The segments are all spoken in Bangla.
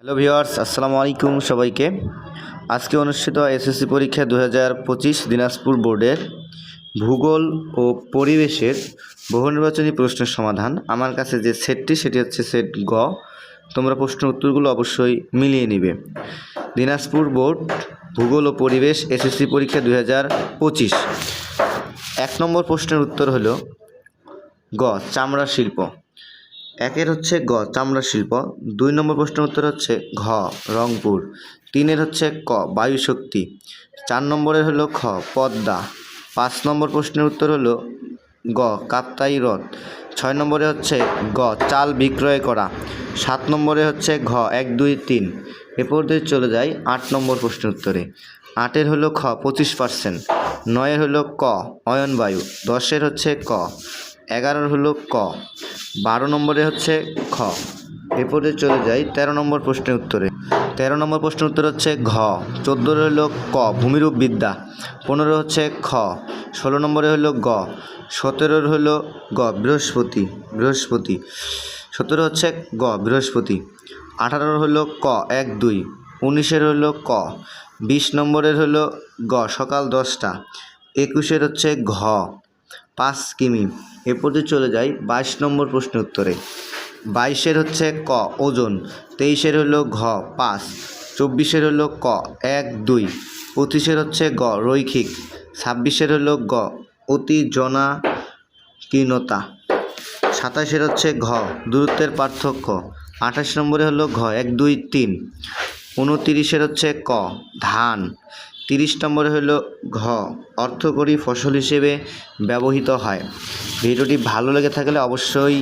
হ্যালো ভিউয়ার্স, আসসালামু আলাইকুম সবাইকে। আজকে অনুষ্ঠিত এসএসসি পরীক্ষা 2025 দিনাজপুর বোর্ডের ভূগোল ও পরিবেশের বহুনির্বাচনী প্রশ্নের সমাধান। আমার কাছে যে সেটটি সেটি হচ্ছে সেট গ। তোমরা প্রশ্নের উত্তরগুলো অবশ্যই মিলিয়ে নিবে। দিনাজপুর বোর্ড ভূগোল ও পরিবেশ এসএসসি পরীক্ষা 2025। 1 নম্বর প্রশ্নের উত্তর হলো গ, চামড়া শিল্প। একের হচ্ছে গ, চামড়া শিল্প। 2 নম্বর প্রশ্নের উত্তর হচ্ছে ঘ, রংপুর। 3-এর হচ্ছে ক, বায়ু শক্তি। 4 নম্বরের হলো খ, পদ্মা। 5 নম্বর প্রশ্নের উত্তর হলো গ, কাপ্তাই হ্রদ। 6 নম্বরে হচ্ছে গ, চাল বিক্রয় করা। 7 নম্বরে হচ্ছে ঘ, 1, 2, 3। এরপর দিয়ে চলে যাই 8 নম্বর প্রশ্নের উত্তরে। 8-এর হলো খ, 25%। 9-এর হলো ক, অয়ন বায়ু। 10-এর হচ্ছে ক, 11-এর হলো ক, 12 নম্বরে হচ্ছে খ। এরপরে চলে যাই 13 নম্বর প্রশ্নের উত্তরে। 13 নম্বর প্রশ্নের উত্তর হচ্ছে ঘ। 14-এর হলো ক, ভূমিরূপ বিদ্যা। 15 হচ্ছে খ। 16 নম্বরে হলো গ। 17-এর হলো গ, বৃহস্পতি। 17 হচ্ছে গ, বৃহস্পতি। 18-এর হলো ক, 1, 2। 19-এর হলো ক। 20 নম্বরের হলো গ, সকাল 10টা। 21-এর হচ্ছে ঘ, 5 কিমি। এরপর চলে যাই 22 নম্বর প্রশ্নের উত্তরে। 22-এর হচ্ছে ক, ওজন। 23-এর হলো ঘ, 5। 24-এর হলো ক, 1, 2। 25-এর হচ্ছে গ, রৈখিক। 26-এর হলো গ, অতি জনাকীর্ণতা। 27-এর হচ্ছে ঘ, দূরত্বের পার্থক্য। 28 নম্বরে হলো ঘ, 1, 2, 3। 29-এর হচ্ছে ক, ধান। 30 নম্বরে হলো ঘ, অর্থকরী ফসল হিসেবে ব্যবহৃত হয়। ভিডিওটি ভালো লেগে থাকলে অবশ্যই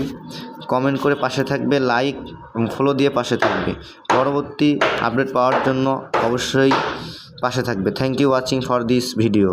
কমেন্ট করে পাশে থাকবে, লাইক এবং ফলো দিয়ে পাশে থাকবে। পরবর্তী আপডেট পাওয়ার জন্য অবশ্যই পাশে থাকবে। Thank you watching for this video.